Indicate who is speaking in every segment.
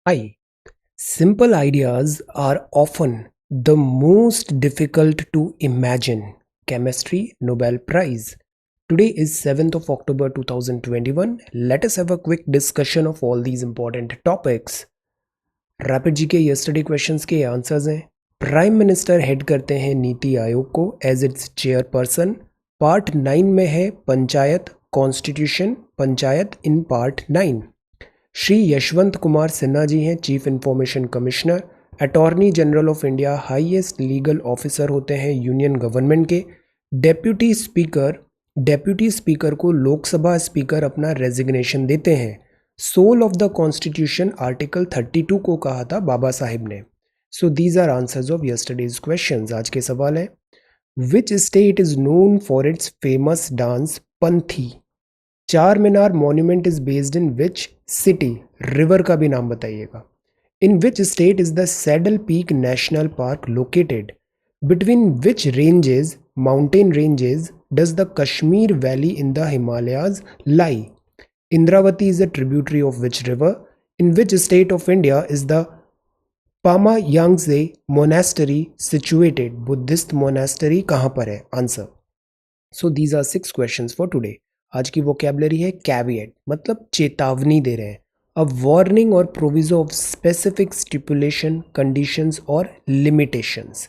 Speaker 1: Hi. Simple ideas are often the most difficult to imagine. Chemistry Nobel Prize. Today is 7th of October 2021. Let us have a quick discussion of all these important topics. Rapid जी के yesterday questions के answers हैं। Prime minister head करते हैं नीति आयोग को as it's chairperson. Part 9 में है panchayat constitution panchayat in part 9। Shri Yashwant Kumar Sinha ji हैं chief information commissioner. Attorney general of India highest legal officer होते हैं यूनियन गवर्नमेंट के। डेप्यूटी स्पीकर को लोकसभा स्पीकर अपना रेजिग्नेशन देते हैं। Soul of the constitution article 32 को कहा था बाबा साहिब ने। So these are answers of yesterday's questions. आज के सवाल है, which state is known for its famous dance Panthi? Char Minar monument is based in which city? River का भी नाम बताइएगा। In which state is the saddle peak national park located? Between which ranges mountain ranges does the Kashmir valley in the Himalayas lie? Indravati is a tributary of which river? In which state of India is the Pemayangtse monastery situated? Buddhist monastery कहाँ पर है? Answer. So these are 6 questions for today. आज की vocabulary है caveat, मतलब चेतावनी दे रहे हैं। अ वार्निंग और proviso of specific stipulation conditions और लिमिटेशंस।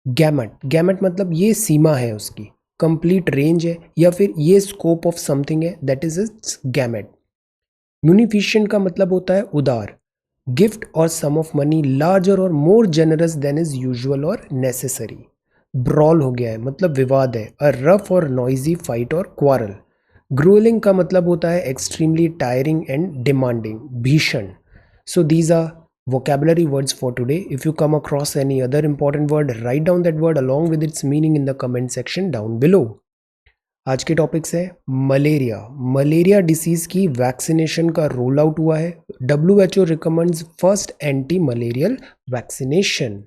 Speaker 1: गैमट मतलब ये सीमा है उसकी, कंप्लीट रेंज है या फिर ये स्कोप ऑफ समथिंग है, दैट इज इट्स गैमेट। यूनिफिशिएंट का मतलब होता है उदार। गिफ्ट और सम ऑफ मनी लार्जर और more generous than is usual और नेसेसरी। ब्रॉल हो गया है मतलब विवाद है, अ रफ और नॉइजी फाइट और क्वारल। ग्रूलिंग का मतलब होता है एक्सट्रीमली टायरिंग एंड डिमांडिंग, भीषण। So these are vocabulary words for today. If you come across any other important word, write down that word along with its meaning in the comment section down below. आज के topics है malaria. Malaria disease की vaccination का roll out हुआ है। WHO recommends first anti malarial vaccination.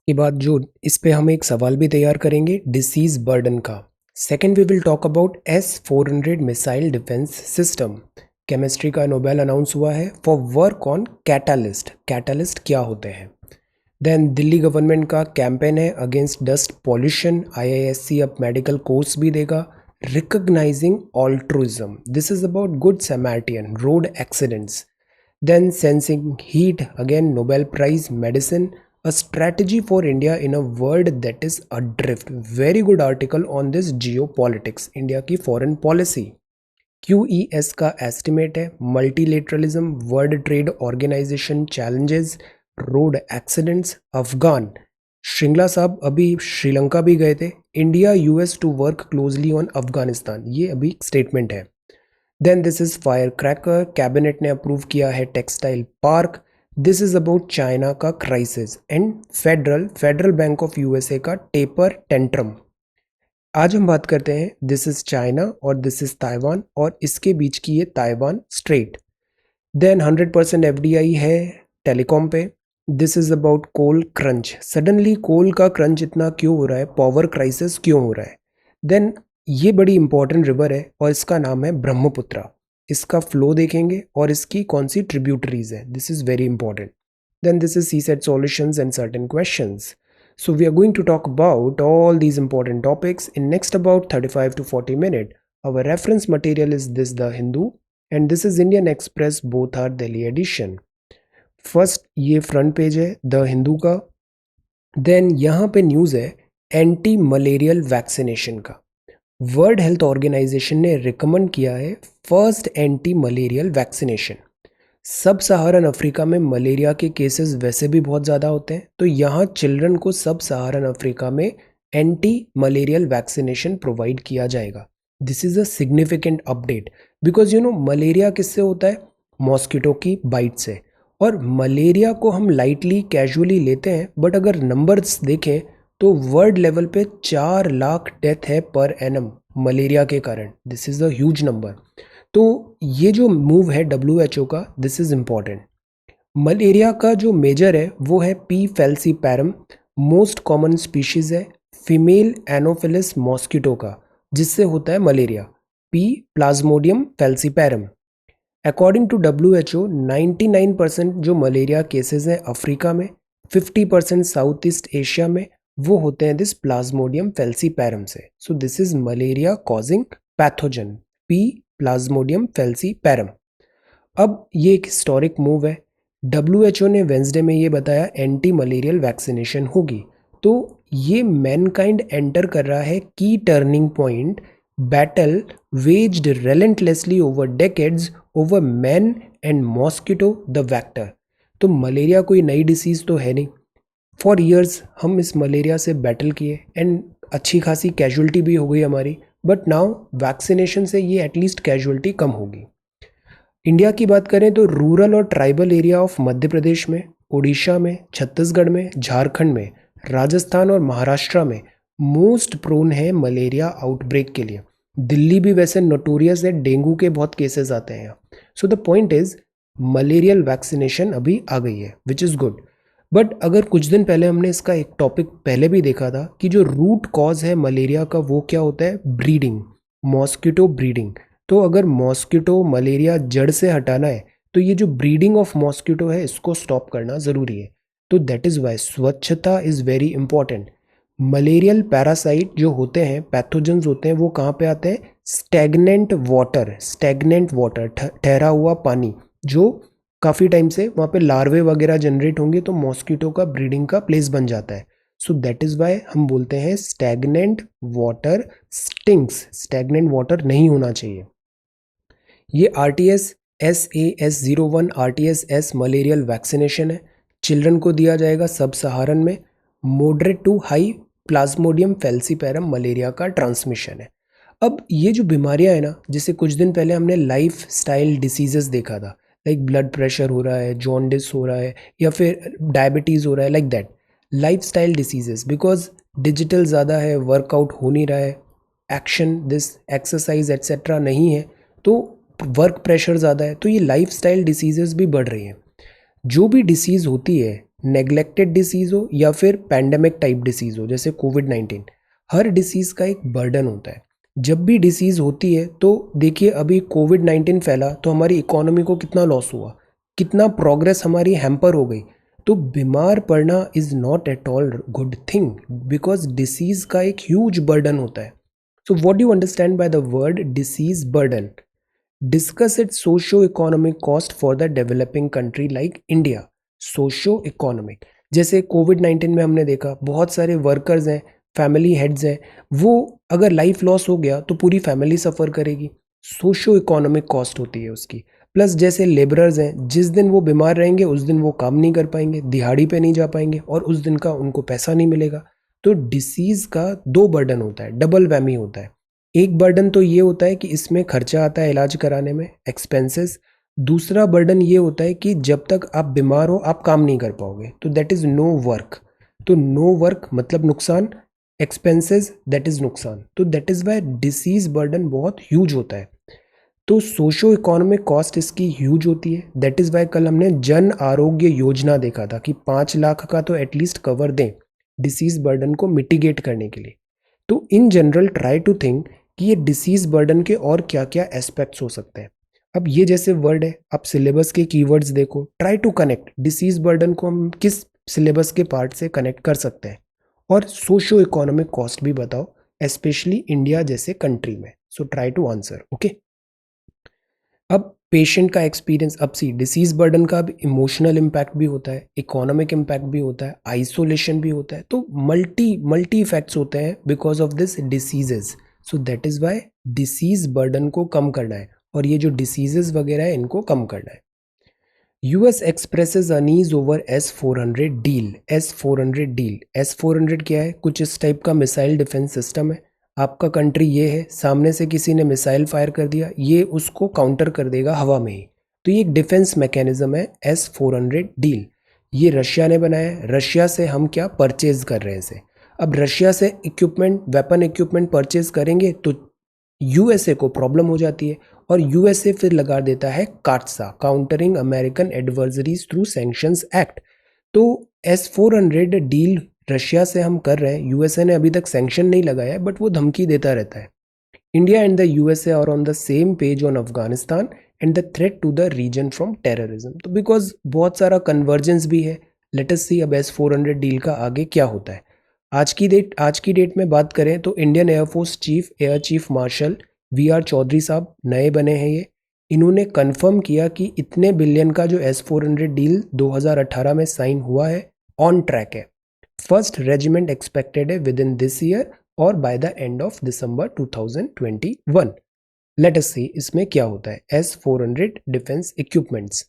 Speaker 1: के बाद जो इस पे हम एक सवाल भी तैयार करेंगे डिसीज बर्डन का। Second we will talk about S-400 missile defence system. Chemistry का नोबेल अनाउंस हुआ है for work on catalyst. Catalyst क्या होते हैं? देन दिल्ली गवर्नमेंट का कैंपेन है अगेंस्ट डस्ट पॉल्यूशन। IISc अब मेडिकल कोर्स भी देगा। Recognising altruism, this is about good Samaritan road accidents. Then sensing heat, again Nobel prize medicine. A strategy for India in a world that is adrift. Very good article on this geopolitics, India की foreign policy. QES का estimate है multilateralism, world trade organisation challenges, road accidents, Afghan. Shringla साहब अभी श्रीलंका भी गए थे। India US to work closely on Afghanistan, ये अभी स्टेटमेंट है। Then this is firecracker, cabinet ने अप्रूव किया है textile park. This is about China का crisis and federal bank of USA का टेपर टेंट्रम। आज हम बात करते हैं दिस इज चाइना और दिस इज ताइवान और इसके बीच की ये ताइवान स्ट्रेट। देन 100% FDI है टेलीकॉम पे। This is about coal crunch, suddenly coal का क्रंच इतना क्यों हो रहा है, पावर क्राइसिस क्यों हो रहा है। देन ये बड़ी इंपॉर्टेंट रिवर है और इसका नाम है ब्रह्मपुत्रा। इसका फ्लो देखेंगे और इसकी कौन सी ट्रिब्यूटरीज है, this is very important. Then this is CSAT solutions and certain questions. So we are going to talk about all these important topics in next about 35 to 40 minutes. Our reference material is this The Hindu and this is Indian Express, both are Delhi edition. First ये front page है the Hindu का। Then यहाँ पे news है anti malarial vaccination का। World health organisation ने recommend किया है फर्स्ट एंटी मलेरियल वैक्सीनेशन। सब सहारन अफ्रीका में मलेरिया के केसेस वैसे भी बहुत ज़्यादा होते हैं, तो यहाँ चिल्ड्रन को सब सहारन अफ्रीका में एंटी मलेरियल वैक्सीनेशन प्रोवाइड किया जाएगा। This is a significant update because malaria किससे होता है? मॉस्किटो की बाइट से। और मलेरिया को हम लाइटली कैजुअली लेते हैं, बट अगर नंबर्स देखें तो वर्ल्ड लेवल पे 4 लाख डेथ है पर एनम मलेरिया के कारण। This is a huge number. तो ये जो मूव है WHO का, दिस इज़ इम्पॉर्टेंट। मलेरिया का जो मेजर है वो है P. falciparum, most common species है फीमेल एनोफिलिस मॉस्किटो का, जिससे होता है malaria. P. plasmodium falciparum। According to WHO 99% जो मलेरिया केसेस हैं अफ्रीका में, 50% साउथ ईस्ट एशिया में, वो होते हैं दिस प्लाज्मोडियम फेल्सीपैरम से। सो this is malaria causing pathogen, P Plasmodium falciparum. अब ये एक हिस्टोरिक मूव है। WHO ने वेंसडे में ये बताया एंटी मलेरियल वैक्सीनेशन होगी। तो ये मैनकाइंड एंटर कर रहा है की turning point, battle waged relentlessly over decades over man and mosquito the vector. तो मलेरिया कोई नई डिसीज़ तो है नहीं। फॉर ईयर्स हम इस मलेरिया से बैटल किए एंड अच्छी खासी कैजुअलिटी भी हो गई हमारी, बट नाउ वैक्सीनेशन से ये एटलीस्ट कैजुअलिटी कम होगी। इंडिया की बात करें तो रूरल और tribal area of Madhya Pradesh में, उड़ीसा में, छत्तीसगढ़ में, झारखंड में, राजस्थान और महाराष्ट्र में मोस्ट प्रोन है मलेरिया आउटब्रेक के लिए। दिल्ली भी वैसे नोटोरियस है, डेंगू के बहुत केसेस आते हैं यहाँ। So the point is malarial vaccination अभी आ गई है विच इज़ गुड। बट अगर कुछ दिन पहले हमने इसका एक टॉपिक पहले भी देखा था कि जो रूट कॉज है मलेरिया का वो क्या होता है, ब्रीडिंग, मॉस्किटो ब्रीडिंग। तो अगर मॉस्किटो मलेरिया जड़ से हटाना है तो ये जो ब्रीडिंग ऑफ मॉस्किटो है इसको स्टॉप करना ज़रूरी है। तो दैट इज़ वाई स्वच्छता is very important. Malarial parasite जो होते हैं, पैथोजेंस होते हैं, वो कहाँ पे आते हैं, स्टैग्नेंट वाटर ठहरा हुआ पानी, जो काफ़ी टाइम से वहाँ पे लार्वे वगैरह जनरेट होंगे तो मॉस्किटो का ब्रीडिंग का प्लेस बन जाता है। सो दैट इज़ वाई हम बोलते हैं stagnant water stinks, stagnant water नहीं होना चाहिए। ये RTS SAS01 RTS malarial vaccination है। चिल्ड्रन को दिया जाएगा सब सहारन में। Moderate to high plasmodium falciparum malaria का ट्रांसमिशन है। अब ये जो बीमारियां है ना, जैसे कुछ दिन पहले हमने लाइफ स्टाइल डिसीजेस देखा था, लाइक ब्लड प्रेशर हो रहा है, जॉन्डिस हो रहा है, या फिर डायबिटीज़ हो रहा है, like that life style diseases. Because digital ज़्यादा है, वर्कआउट हो नहीं रहा है, एक्शन दिस एक्सरसाइज एट्सेट्रा नहीं है, तो वर्क प्रेशर ज़्यादा है, तो ये लाइफ स्टाइल डिसीजेस भी बढ़ रही हैं। जो भी डिसीज़ होती है, नेग्लेक्टेड डिसीज़ हो या फिर पैंडेमिक टाइप डिसीज़ हो जैसे कोविड-19, हर डिसीज़ का एक बर्डन होता है। जब भी डिसीज़ होती है तो देखिए, अभी कोविड-19 फैला तो हमारी इकोनॉमी को कितना लॉस हुआ, कितना प्रोग्रेस हमारी हैम्पर हो गई। तो बीमार पड़ना is not at all good thing, because disease का एक ह्यूज बर्डन होता है। So what do you understand by the word disease burden? Discuss it socio economic cost for the developing country like India. Socio economic, जैसे कोविड-19 में हमने देखा बहुत सारे वर्कर्स हैं, फैमिली हेड्स हैं, वो अगर लाइफ लॉस हो गया तो पूरी फैमिली सफ़र करेगी। सोशो इकोनॉमिक कॉस्ट होती है उसकी। प्लस जैसे लेबरर्स हैं, जिस दिन वो बीमार रहेंगे उस दिन वो काम नहीं कर पाएंगे, दिहाड़ी पे नहीं जा पाएंगे और उस दिन का उनको पैसा नहीं मिलेगा। तो डिसीज़ का दो बर्डन होता है, डबल वैमी होता है। एक बर्डन तो ये होता है कि इसमें खर्चा आता है इलाज कराने में, एक्सपेंसेस। दूसरा बर्डन ये होता है कि जब तक आप बीमार हो आप काम नहीं कर पाओगे, तो दैट इज़ नो वर्क। तो नो वर्क मतलब नुकसान, एक्सपेंसेस दैट इज़ नुकसान। तो that is Y disease burden बहुत ह्यूज होता है। तो सोशो इकोनॉमिक कॉस्ट इसकी ह्यूज होती है। दैट इज़ वाई कल हमने जन आरोग्य योजना देखा था कि 5 लाख का तो एटलीस्ट कवर दें डिसीज़ बर्डन को मिटिगेट करने के लिए। तो in general try to think कि ये डिसीज़ बर्डन के और क्या क्या एस्पेक्ट्स हो सकते हैं। अब ये जैसे वर्ड है, आप सिलेबस के कीवर्ड्स देखो, try to connect disease burden को हम किस सिलेबस के पार्ट से कनेक्ट कर सकते हैं, और सोशो इकोनॉमिक कॉस्ट भी बताओ, स्पेशली इंडिया जैसे कंट्री में। So try to answer, okay. अब पेशेंट का एक्सपीरियंस, अब सी डिसीज़ बर्डन का अब इमोशनल इम्पैक्ट भी होता है, इकोनॉमिक इम्पैक्ट भी होता है, आइसोलेशन भी होता है, तो मल्टी इफेक्ट्स होते हैं because of this diseases. So that is Y disease burden को कम करना है और ये जो डिसीजेज वगैरह है इनको कम करना है। US expresses unease over S-400 deal. S-400 क्या है, कुछ इस टाइप का मिसाइल डिफेंस सिस्टम है। आपका कंट्री ये है, सामने से किसी ने मिसाइल फायर कर दिया, ये उसको काउंटर कर देगा हवा में ही। तो ये एक डिफेंस मैकेनिज्म है S-400 डील। ये रशिया ने बनाया है। रशिया से हम क्या परचेज कर रहे हैं इसे। अब रशिया से इक्विपमेंट, वेपन इक्विपमेंट परचेज करेंगे तो USA को प्रॉब्लम हो जाती है और USA फिर लगा देता है काटसा, countering American adversaries through sanctions act. तो S-400 डील रशिया से हम कर रहे हैं। USA ने अभी तक सैंक्शन नहीं लगाया है बट वो धमकी देता रहता है। India and the USA are on the same page on Afghanistan and the threat to the region from terrorism. तो बिकॉज बहुत सारा कन्वर्जेंस भी है, लेट अस सी अब S-400 डील का आगे क्या होता है। आज की डेट में बात करें तो Indian Air Force chief air chief marshal VR Chaudhary साहब नए बने हैं। ये इन्होंने कंफर्म किया कि इतने बिलियन का जो S-400 डील 2018 में साइन हुआ है ऑन ट्रैक है। फर्स्ट रेजिमेंट एक्सपेक्टेड है विद इन दिस ईयर और by the end of December 2021। Let us see इसमें क्या होता है S-400 डिफेंस इक्विपमेंट्स।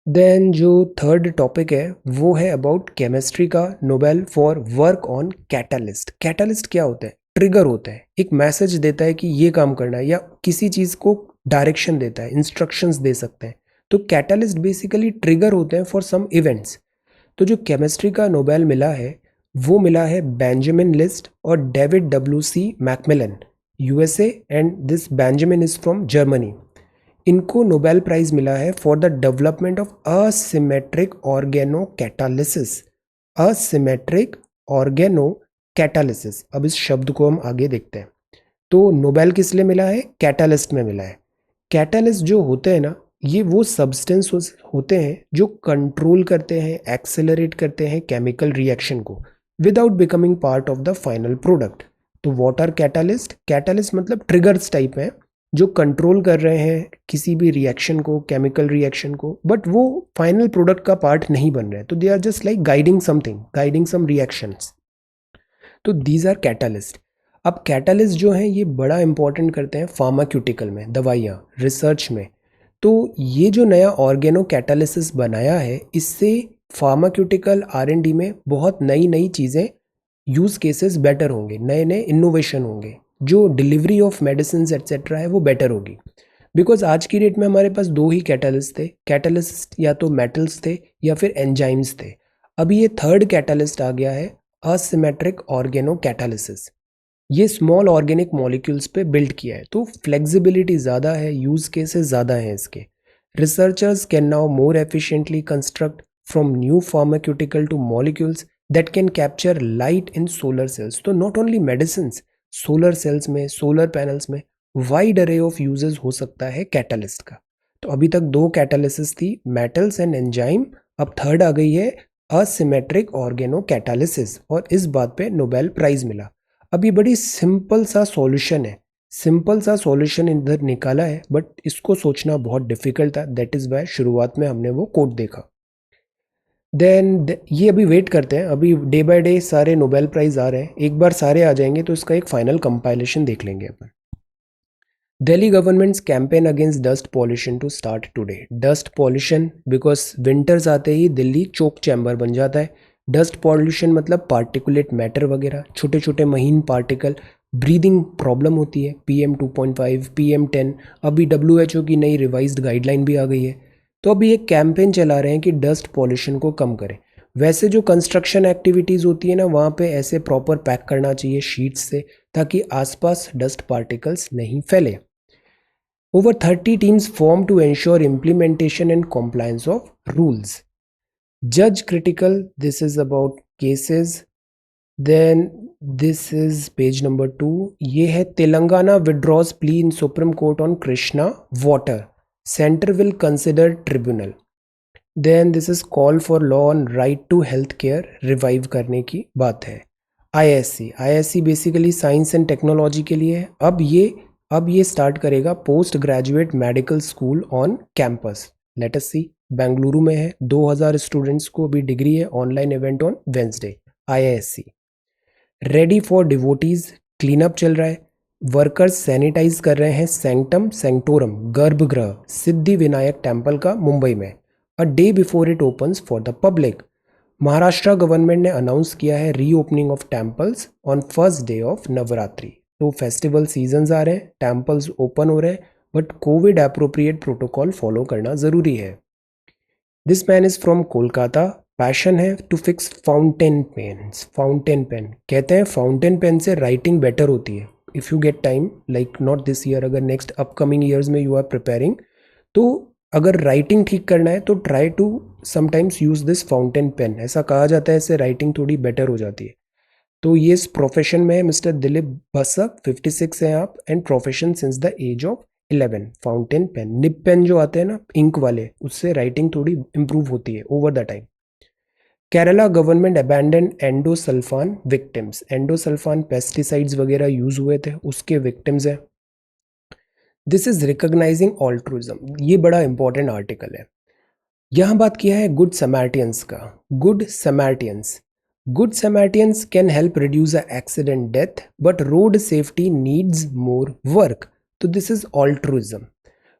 Speaker 1: देन जो थर्ड टॉपिक है वो है अबाउट केमिस्ट्री का Nobel for work on catalyst. Catalyst क्या होता है? ट्रिगर होता है, एक मैसेज देता है कि ये काम करना है या किसी चीज़ को डायरेक्शन देता है, इंस्ट्रक्शंस दे सकते हैं। तो कैटालिस्ट बेसिकली ट्रिगर होते हैं फॉर सम इवेंट्स। तो जो केमिस्ट्री का नोबेल मिला है वो मिला है बेंजामिन लिस्ट और David W.C. MacMillan USA and this Benjamin is from Germany. इनको नोबेल प्राइज मिला है for the development of asymmetric organocatalysis. Asymmetric organocatalysis, अब इस शब्द को हम आगे देखते हैं। तो नोबेल किस लिए मिला है? कैटालिस्ट में मिला है। कैटालिस्ट जो होते हैं ना, ये वो सब्सटेंस होते हैं जो कंट्रोल करते हैं, एक्सेलरेट करते हैं केमिकल रिएक्शन को without becoming part of the final product. तो व्हाट आर कैटालिस्ट? कैटालिस्ट मतलब ट्रिगर्स टाइप हैं जो कंट्रोल कर रहे हैं किसी भी रिएक्शन को, केमिकल रिएक्शन को, बट वो फाइनल प्रोडक्ट का पार्ट नहीं बन रहे, तो they are just like guiding something, guiding some reactions. तो दीज आर कैटालिस्ट। अब कैटालिस्ट जो हैं ये बड़ा इंपॉर्टेंट करते हैं फार्माक्यूटिकल में, दवाइयाँ, रिसर्च में। तो ये जो नया ऑर्गेनो कैटालिसिस बनाया है, इससे फार्माक्यूटिकल R&D में बहुत नई नई चीज़ें, यूज़ केसेस बेटर होंगे, नए नए इनोवेशन होंगे, जो डिलीवरी ऑफ मेडिसिन एट्सेट्रा है वो बेटर होगी। बिकॉज आज की डेट में हमारे पास दो ही कैटालिस्ट थे। कैटालिस्ट या तो मेटल्स थे या फिर एंजाइम्स थे। अभी ये थर्ड कैटालिस्ट आ गया है, असिमेट्रिक ऑर्गेनो कैटालिसिस। ये स्मॉल ऑर्गेनिक मॉलिक्यूल्स पे बिल्ड किया है, तो फ्लेक्सिबिलिटी ज़्यादा है, यूज़ केसेस ज़्यादा हैं इसके। Researchers can now more efficiently construct from new pharmaceutical to molecules that can capture light in solar cells. तो not only medicines, solar cells में, सोलर पैनल्स में वाइड अरे ऑफ यूजेस हो सकता है catalyst का। तो अभी तक दो कैटालिसिस थी, मेटल्स एंड एंजाइम, अब थर्ड आ गई है असिमेट्रिक ऑर्गेनो कैटालिसिस, और इस बात पे नोबेल प्राइज मिला। अब ये बड़ी सिंपल सा सॉल्यूशन है, सिंपल सा सॉल्यूशन इधर निकाला है, बट इसको सोचना बहुत डिफिकल्ट था। दैट इज़ वाई शुरुआत में हमने वो कोड देखा। देन ये अभी वेट करते हैं, अभी डे बाय डे सारे नोबेल प्राइज आ रहे हैं, एक बार सारे आ जाएंगे तो इसका एक फाइनल कंपाइलेशन देख लेंगे अपन। Delhi government's campaign against dust pollution to start today. Dust pollution, because winters आते ही दिल्ली चोक चैम्बर बन जाता है। डस्ट पॉल्यूशन मतलब पार्टिकुलेट मैटर वगैरह, छोटे छोटे महीन पार्टिकल, ब्रीदिंग प्रॉब्लम होती है, PM2.5, PM10। अभी WHO की नई रिवाइज्ड गाइडलाइन भी आ गई है। तो अभी एक कैंपेन चला रहे हैं कि डस्ट पॉल्यूशन को कम करें। वैसे जो कंस्ट्रक्शन एक्टिविटीज़ होती है ना, वहाँ पे ऐसे प्रॉपर पैक करना चाहिए शीट्स से, ताकि आसपास डस्ट पार्टिकल्स नहीं फैले। Over 30 teams formed to ensure implementation and compliance of rules. Judge critical, this is about cases. Then this is page number 2. ये है Telangana withdraws plea in Supreme Court on Krishna water. Center will consider tribunal. Then this is call for law on right to health care revive करने की बात है। ISC basically science and technology के लिए है। अब ये स्टार्ट करेगा post graduate medical school on campus. Let us see, Bengaluru में है, 2000 स्टूडेंट्स को अभी डिग्री है, online event on Wednesday. IISC ready for devotees, clean up चल रहा है। वर्कर्स सैनिटाइज कर रहे हैं सैंक्टम सेंक्टोरम गर्भगृह सिद्धि विनायक टेम्पल का मुंबई में, a day before it opens for the public. Maharashtra government ने अनाउंस किया है reopening of temples on first day of Navratri. तो फेस्टिवल सीजन्स आ रहे हैं, टेम्पल्स ओपन हो रहे हैं, but covid appropriate protocol follow करना ज़रूरी है। This man is from Kolkata, passion है to fix fountain pens. Fountain pen कहते हैं फाउंटेन पेन से राइटिंग बेटर होती है। If you get time, like not this year, अगर नेक्स्ट अपकमिंग ईयर्स में यू आर प्रिपेयरिंग, तो अगर राइटिंग ठीक करना है तो try to sometimes use this fountain pen. ऐसा कहा जाता है इससे राइटिंग थोड़ी बेटर हो जाती है। तो ये इस प्रोफेशन में है मिस्टर दिलीप बसक, 56 हैं आप, and profession since the age of 11 fountain pen, nib pen जो आते हैं ना इंक वाले, उससे राइटिंग थोड़ी इंप्रूव होती है over the time. Kerala government abandon endosulfan victims, endosulfan pesticides वगैरह यूज हुए थे, उसके विक्टिम्स हैं। दिस इज रिकॉग्नाइजिंग ऑल्ट्रुइज्म, ये बड़ा इंपॉर्टेंट आर्टिकल है। यहाँ बात किया है गुड समैरिटियंस का। Good Samaritans can help reduce accident death but road safety needs more work. तो this is altruism.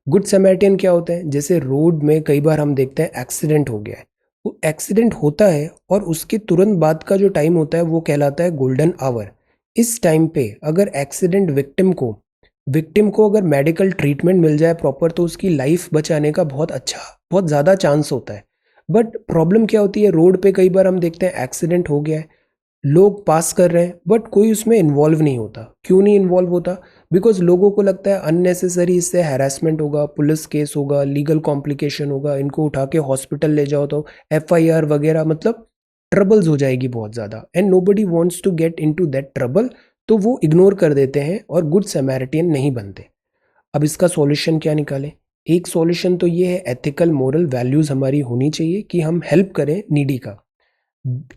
Speaker 1: Good Samaritan क्या होता है, जैसे रोड में कई बार हम देखते हैं एक्सीडेंट हो गया है, वो एक्सीडेंट होता है और उसके तुरंत बाद का जो टाइम होता है वो कहलाता है गोल्डन आवर। इस टाइम पे अगर एक्सीडेंट विक्टिम को अगर मेडिकल ट्रीटमेंट मिल जाए प्रॉपर, तो उसकी लाइफ बचाने का बहुत ज़्यादा चांस होता है। बट प्रॉब्लम क्या होती है, रोड पे कई बार हम देखते हैं एक्सीडेंट हो गया है, लोग पास कर रहे हैं बट कोई उसमें इन्वॉल्व नहीं होता। क्यों नहीं इन्वॉल्व होता? बिकॉज लोगों को लगता है अननेसेसरी इससे हैरेसमेंट होगा, पुलिस केस होगा, लीगल कॉम्प्लिकेशन होगा, इनको उठा के हॉस्पिटल ले जाओ तो FIR वगैरह, मतलब ट्रबल्स हो जाएगी बहुत ज़्यादा, and nobody wants to get into that trouble. तो वो इग्नोर कर देते हैं और गुड समैरिटियन नहीं बनते। अब इसका सॉल्यूशन क्या निकालें? एक सॉल्यूशन तो ये है, एथिकल मोरल वैल्यूज हमारी होनी चाहिए कि हम हेल्प करें नीडी का।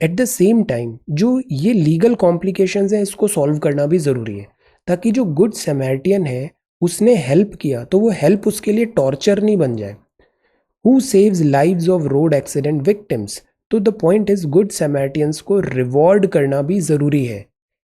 Speaker 1: एट द सेम टाइम जो ये लीगल कॉम्प्लिकेशंस हैं इसको सॉल्व करना भी ज़रूरी है, ताकि जो गुड समैरिटियन है उसने हेल्प किया तो वो हेल्प उसके लिए टॉर्चर नहीं बन जाए। Who saves lives of road accident victims, तो द पॉइंट इज गुड समैरिटियंस को रिवॉर्ड करना भी ज़रूरी है।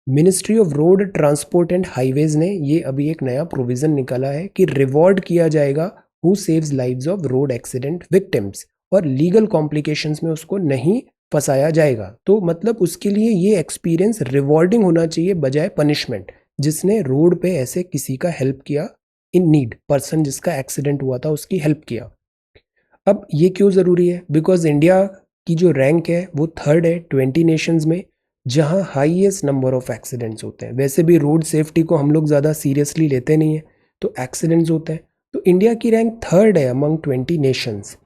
Speaker 1: Ministry of road transport and highways ने ये अभी एक नया प्रोविज़न निकाला है कि रिवॉर्ड किया जाएगा who saves lives of road accident victims, और लीगल कॉम्प्लिकेशंस में उसको नहीं फंसाया जाएगा। तो मतलब उसके लिए ये एक्सपीरियंस रिवॉर्डिंग होना चाहिए बजाय पनिशमेंट, जिसने रोड पे ऐसे किसी का हेल्प किया, इन नीड पर्सन जिसका एक्सीडेंट हुआ था उसकी हेल्प किया। अब ये क्यों ज़रूरी है? बिकॉज इंडिया की जो रैंक है वो थर्ड है 20 नेशंस में, जहाँ हाईएस्ट नंबर ऑफ एक्सीडेंट्स होते हैं। वैसे भी रोड सेफ्टी को हम लोग ज़्यादा सीरियसली लेते नहीं हैं, तो एक्सीडेंट्स होते हैं। तो इंडिया की रैंक थर्ड है among 20 nations.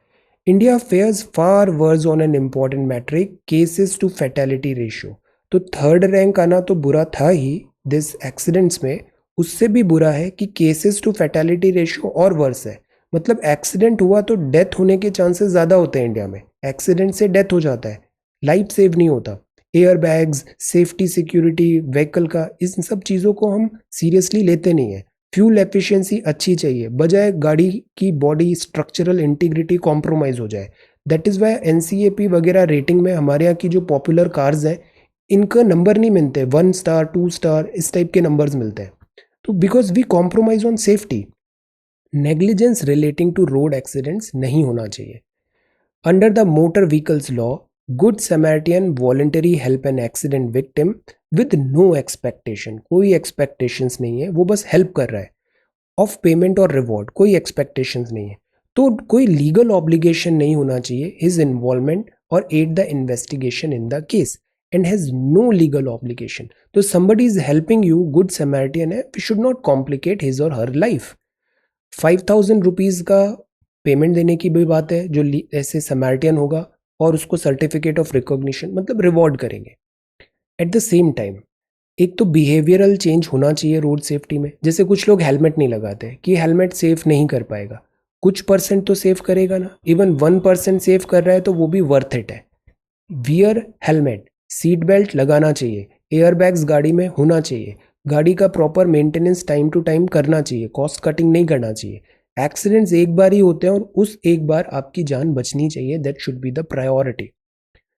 Speaker 1: India fares far worse on an important metric, cases to fatality ratio. तो थर्ड रैंक आना तो बुरा था ही दिस एक्सीडेंट्स में, उससे भी बुरा है कि केसेस टू फैटेलिटी रेशियो और वर्स है। मतलब एक्सीडेंट हुआ तो डेथ होने के चांसेस ज़्यादा होते हैं इंडिया में, एक्सीडेंट से डेथ हो जाता है, लाइफ सेव नहीं होता। Air bags, safety, security, vehicle का, इन सब चीज़ों को हम सीरियसली लेते नहीं हैं। फ्यूल एफिशिएंसी अच्छी चाहिए, बजाय गाड़ी की बॉडी स्ट्रक्चरल इंटीग्रिटी कॉम्प्रोमाइज़ हो जाए। दैट इज़ वाई NCAP वगैरह रेटिंग में हमारे यहाँ की जो पॉपुलर कार्स हैं इनका नंबर नहीं मिलते, 1 स्टार 2 स्टार इस टाइप के नंबर्स मिलते हैं। तो because we compromise on safety. Negligence relating to road accidents नहीं होना चाहिए। Under the motor vehicles law, good Samaritan voluntary help an accident victim with no expectation, कोई एक्सपेक्टेशंस नहीं है, वो बस हेल्प कर रहा है, ऑफ पेमेंट और रिवॉर्ड, कोई एक्सपेक्टेशंस नहीं है। तो कोई लीगल ऑब्लिगेशन नहीं होना चाहिए हिज इन्वॉल्वमेंट और add the investigation in the case, and has no legal obligation. तो somebody is helping you, good Samaritan है, we should not complicate his or her life. 5,000 rupees का पेमेंट देने की भी बात है जो ऐसे समैरिटियन होगा, और उसको सर्टिफिकेट ऑफ रिकॉग्निशन मतलब रिवॉर्ड करेंगे। एट द सेम टाइम एक तो बिहेवियरल चेंज होना चाहिए रोड सेफ्टी में। जैसे कुछ लोग हेलमेट नहीं लगाते कि हेलमेट सेफ नहीं कर पाएगा, कुछ परसेंट तो सेव करेगा ना, इवन 1% सेव कर रहा है तो वो भी वर्थ इट है। वियर हेलमेट, सीट बेल्ट लगाना चाहिए, एयर बैग्स गाड़ी में होना चाहिए, गाड़ी का proper maintenance time to time करना चाहिए, कॉस्ट कटिंग नहीं करना चाहिए। एक्सीडेंट्स एक बार ही होते हैं और उस एक बार आपकी जान बचनी चाहिए, that should be the priority.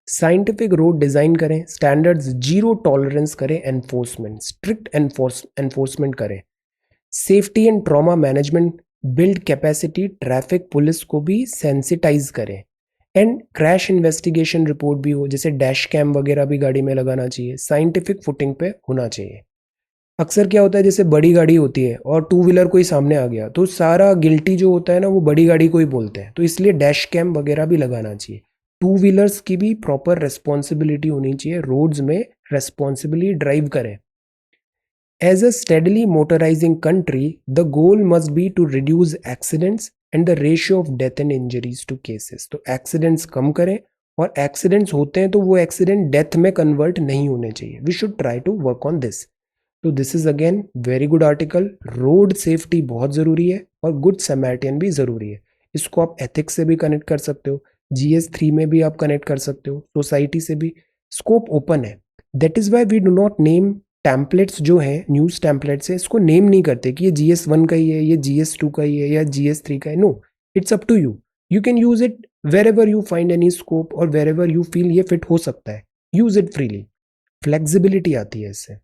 Speaker 1: Scientific road design करें, स्टैंडर्ड्स जीरो टॉलरेंस करें, एनफोर्समेंट स्ट्रिक्ट एनफोर्समेंट करें, safety and trauma management, build capacity, traffic police को भी सेंसिटाइज करें, एंड क्रैश इन्वेस्टिगेशन रिपोर्ट भी हो, जैसे डैश कैम वगैरह भी गाड़ी में लगाना चाहिए, साइंटिफिक फुटिंग पे होना चाहिए। अक्सर क्या होता है, जैसे बड़ी गाड़ी होती है और टू व्हीलर कोई सामने आ गया तो सारा गिल्टी जो होता है ना वो बड़ी गाड़ी को ही बोलते हैं, तो इसलिए डैश कैम वगैरह भी लगाना चाहिए। टू व्हीलर्स की भी प्रॉपर रिस्पॉन्सिबिलिटी होनी चाहिए, रोड्स में रेस्पॉन्सिबली ड्राइव करें। As a steadily motorising country the goal must be to reduce accidents and the ratio of death and injuries to cases. तो एक्सीडेंट्स कम करें, और एक्सीडेंट्स होते हैं तो वो एक्सीडेंट डेथ में कन्वर्ट नहीं होने चाहिए, we should try to work on this. तो this is again very good article. Road safety बहुत ज़रूरी है और गुड समैरिटन भी ज़रूरी है। इसको आप एथिक्स से भी कनेक्ट कर सकते हो, GS3 में भी आप कनेक्ट कर सकते हो, सोसाइटी से भी। स्कोप ओपन है। That is why we do not name templates जो हैं, न्यूज़ टैम्पलेट्स हैं, इसको नेम नहीं करते कि ये GS1 का ही है, ये GS2 का ही है या GS3 का है। No, it's up to you. You can use it wherever you find any scope और वेर एवर यू फील ये फिट हो सकता है। Use it freely. फ्लेक्सिबिलिटी आती है इससे।